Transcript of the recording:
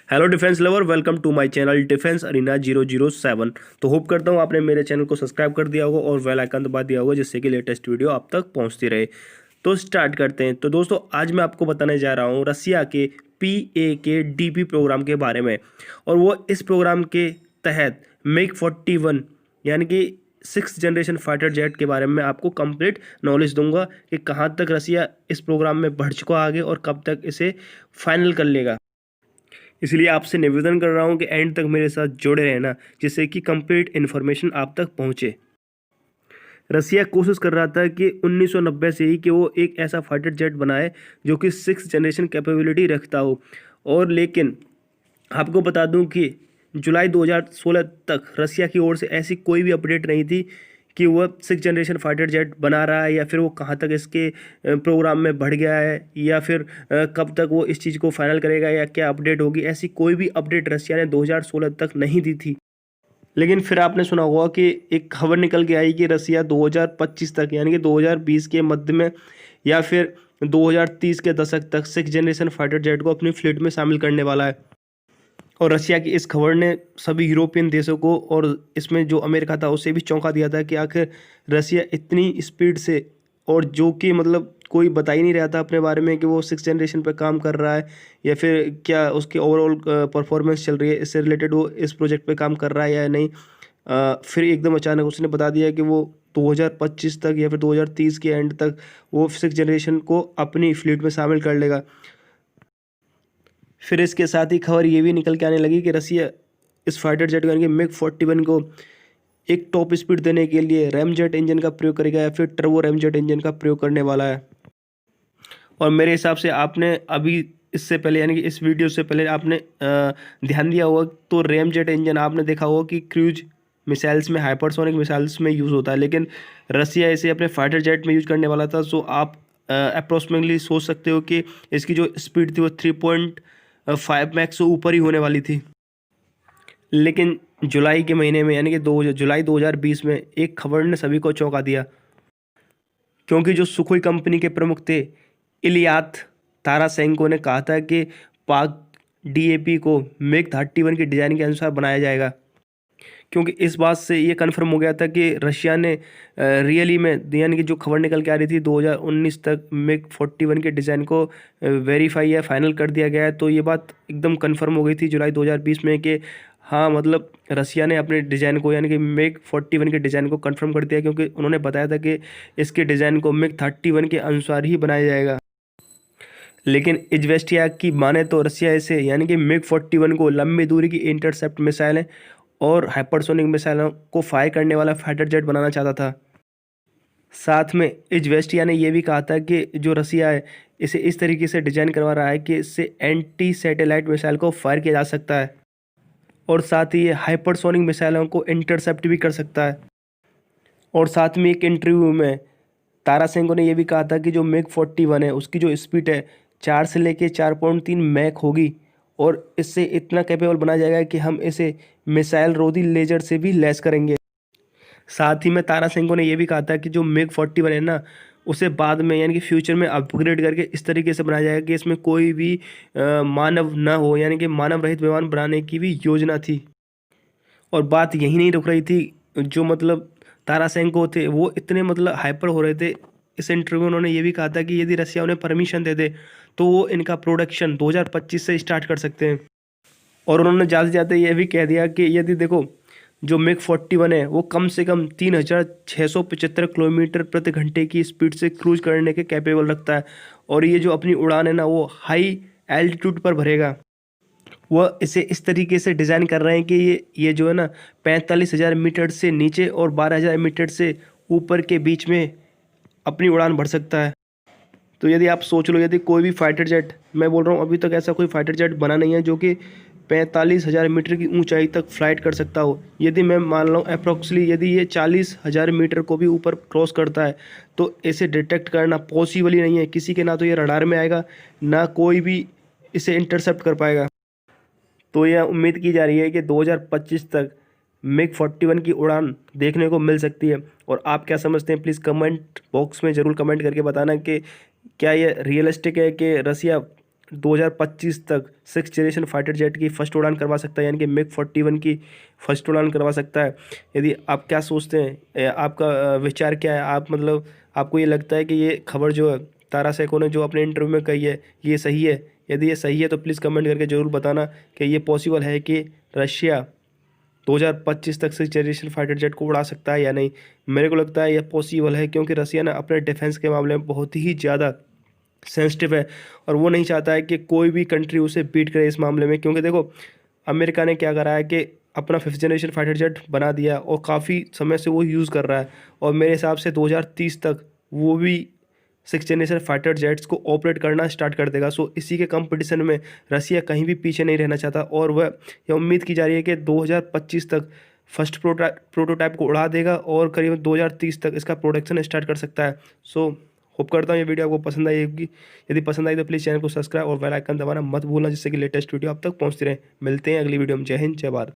Hello defence lover, welcome to my channel defence arena 007। तो hope करता हूँ आपने मेरे चैनल को सब्सक्राइब कर दिया होगा और बेल आइकन दबा दिया होगा, जिससे कि लेटेस्ट वीडियो आप तक पहुँचती रहे। तो स्टार्ट करते हैं। तो दोस्तों, आज मैं आपको बताने जा रहा हूँ रसिया के PAK-DP प्रोग्राम के बारे में। और वो इस प्रोग्राम के तहत MiG-41 यानी कि 6th जनरेशन फाइटर जेट के बारे में आपको कंप्लीट नॉलेज दूंगा कि कहाँ तक रसिया इस प्रोग्राम में बढ़ चुका आगे और कब तक इसे फाइनल कर लेगा। इसलिए आपसे निवेदन कर रहा हूं कि एंड तक मेरे साथ जुड़े रहना, जिससे कि कंप्लीट इन्फॉर्मेशन आप तक पहुंचे। रसिया कोशिश कर रहा था कि 1990 से ही कि वो एक ऐसा फाइटर जेट बनाए जो कि 6th जनरेशन कैपेबिलिटी रखता हो। और लेकिन आपको बता दूं कि जुलाई 2016 तक रसिया की ओर से ऐसी कोई भी अपडेट नहीं थी कि वह 6th जनरेशन फाइटर जेट बना रहा है, या फिर वो कहाँ तक इसके प्रोग्राम में बढ़ गया है, या फिर कब तक वो इस चीज़ को फाइनल करेगा, या क्या अपडेट होगी। ऐसी कोई भी अपडेट रसिया ने 2016 तक नहीं दी थी। लेकिन फिर आपने सुना होगा कि एक खबर निकल के आई कि रसिया 2025 तक यानी कि 2020 के मध्य में या फिर 2030 के दशक तक 6th जनरेशन फाइटर जेट को अपनी फ्लीट में शामिल करने वाला है। और रसिया की इस खबर ने सभी यूरोपियन देशों को और इसमें जो अमेरिका था उसे भी चौंका दिया था कि आखिर रसिया इतनी स्पीड से, और जो कि मतलब कोई बता ही नहीं रहा था अपने बारे में कि वो 6th जनरेशन पे काम कर रहा है, या फिर क्या उसकी ओवरऑल परफॉर्मेंस चल रही है, इससे रिलेटेड वो इस प्रोजेक्ट पे काम कर रहा है या नहीं। फिर एकदम अचानक उसने बता दिया कि वो 2025 तक या फिर 2030 के एंड तक वो 6th जनरेशन को अपनी फ्लीट में शामिल कर लेगा। फिर इसके साथ ही खबर ये भी निकल के आने लगी कि रसिया इस फाइटर जेट यानी कि MiG-41 को एक टॉप स्पीड देने के लिए रैमजेट इंजन का प्रयोग करेगा, या फिर टर्बो रैमजेट इंजन का प्रयोग करने वाला है। और मेरे हिसाब से आपने अभी इससे पहले यानी कि इस वीडियो से पहले आपने ध्यान दिया होगा तो रैमजेट इंजन आपने देखा होगा कि क्रूज मिसाइल्स में, हाइपरसोनिक मिसाइल्स में यूज़ होता है, लेकिन रसिया इसे अपने फाइटर जेट में यूज करने वाला था। सो आप अप्रोक्सीमेटली सोच सकते हो कि इसकी जो स्पीड थी वो 3.5 मैक्स से ऊपर ही होने वाली थी। लेकिन जुलाई के महीने में यानी कि जुलाई 2020 में एक खबर ने सभी को चौंका दिया, क्योंकि जो सुखोई कंपनी के प्रमुख थे इलियात तारासेंको ने कहा था कि पाक DAP को MiG-31 की डिज़ाइन के अनुसार बनाया जाएगा। क्योंकि इस बात से ये कन्फर्म हो गया था कि रशिया ने रियली में, यानी कि जो खबर निकल के आ रही थी 2019 तक MiG-41 के डिज़ाइन को वेरीफाई या फाइनल कर दिया गया है। तो ये बात एकदम कन्फर्म हो गई थी जुलाई 2020 में कि हाँ, मतलब रसिया ने अपने डिज़ाइन को यानी कि MiG-41 के डिज़ाइन को कंफर्म कर दिया, क्योंकि उन्होंने बताया था कि इसके डिज़ाइन को MiG-31 के अनुसार ही बनाया जाएगा। लेकिन इजवेस्टिया की माने तो रसिया इसे यानी कि MiG-41 को लंबी दूरी की इंटरसेप्ट मिसाइलें और हाइपरसोनिक मिसाइलों को फायर करने वाला फाइटर जेट बनाना चाहता था। साथ में इजवेस्टिया ने यह भी कहा था कि जो रसिया है इसे इस तरीके से डिजाइन करवा रहा है कि इससे एंटी सैटेलाइट मिसाइल को फायर किया जा सकता है, और साथ ही ये हाइपरसोनिक मिसाइलों को इंटरसेप्ट भी कर सकता है। और साथ में एक इंटरव्यू में तारासेंको ने यह भी कहा था कि जो MiG-41 है उसकी जो स्पीड है 4 से लेके 4.3 मैक होगी, और इससे इतना कैपेबल बनाया जाएगा कि हम इसे मिसाइल रोधी लेजर से भी लैस करेंगे। साथ ही में तारासेंको ने यह भी कहा था कि जो MiG-41 है ना, उसे बाद में यानी कि फ्यूचर में अपग्रेड करके इस तरीके से बनाया जाएगा कि इसमें कोई भी मानव ना हो, यानी कि मानव रहित विमान बनाने की भी योजना थी। और बात यही नहीं रुक रही थी, जो मतलब तारासेंको थे वो इतने मतलब हाइपर हो रहे थे इस इंटरव्यू में। उन्होंने ये भी कहा था कि यदि रसिया उन्हें परमिशन दे दे तो वो इनका प्रोडक्शन 2025 से स्टार्ट कर सकते हैं। और उन्होंने जाते जाते ये भी कह दिया कि यदि देखो जो MiG-41 है वो कम से कम 3675 किलोमीटर प्रति घंटे की स्पीड से क्रूज करने के कैपेबल रखता है, और ये जो अपनी उड़ान है ना वो हाई एल्टीट्यूड पर भरेगा। वह इसे इस तरीके से डिज़ाइन कर रहे हैं कि ये जो है ना 45,000 मीटर से नीचे और 12,000 मीटर से ऊपर के बीच में अपनी उड़ान भर सकता है। तो यदि आप सोच लो, यदि कोई भी फाइटर जेट, मैं बोल रहा हूँ अभी तक ऐसा कोई फाइटर जेट बना नहीं है जो कि 45,000 मीटर की ऊंचाई तक फ्लाइट कर सकता हो। यदि मैं मान लो अप्रोक्सली यदि ये 40,000 मीटर को भी ऊपर क्रॉस करता है तो इसे डिटेक्ट करना पॉसिबल ही नहीं है किसी के, ना तो ये रडार में आएगा ना कोई भी इसे इंटरसेप्ट कर पाएगा। तो यह उम्मीद की जा रही है कि 2025 तक MiG-41 की उड़ान देखने को मिल सकती है। और आप क्या समझते हैं, प्लीज़ कमेंट बॉक्स में ज़रूर कमेंट करके बताना कि क्या यह रियलिस्टिक है कि रसिया 2025 तक 6th जनरेशन फाइटर जेट की फर्स्ट उड़ान करवा सकता है, यानी कि मिग 41 की फर्स्ट उड़ान करवा सकता है। यदि आप क्या सोचते हैं, आपका विचार क्या है, आप मतलब आपको ये लगता है कि ये खबर जो है तारा सैको ने जो अपने इंटरव्यू में कही है ये सही है? यदि ये सही है तो प्लीज़ कमेंट करके ज़रूर बताना कि ये पॉसिबल है कि रशिया 2025 तक 6th जनरेशन फाइटर जेट को उड़ा सकता है या नहीं। मेरे को लगता है यह पॉसिबल है, क्योंकि रसिया ना अपने डिफेंस के मामले में बहुत ही ज़्यादा सेंसिटिव है और वो नहीं चाहता है कि कोई भी कंट्री उसे बीट करे इस मामले में। क्योंकि देखो, अमेरिका ने क्या करा है कि अपना 5th जनरेशन फाइटर जेट बना दिया और काफ़ी समय से वो यूज़ कर रहा है, और मेरे हिसाब से 2030 तक वो भी 6th जनरेशन फाइटर जेट्स को ऑपरेट करना स्टार्ट कर देगा। सो इसी के कंपटीशन में रसिया कहीं भी पीछे नहीं रहना चाहता, और वह यह उम्मीद की जा रही है कि 2025 तक फर्स्ट प्रोटोटाइप को उड़ा देगा और करीब 2030 तक इसका प्रोडक्शन स्टार्ट कर सकता है। सो होप करता हूँ ये वीडियो आपको पसंद आई होगी। यदि पसंद आई तो प्लीज़ चैनल को सब्सक्राइब और बेल आइकन दबाना मत भूलना, जिससे कि लेटेस्ट वीडियो आप तक पहुँचती रहे। मिलते हैं अगली वीडियो में। जय हिंद, जय भारत।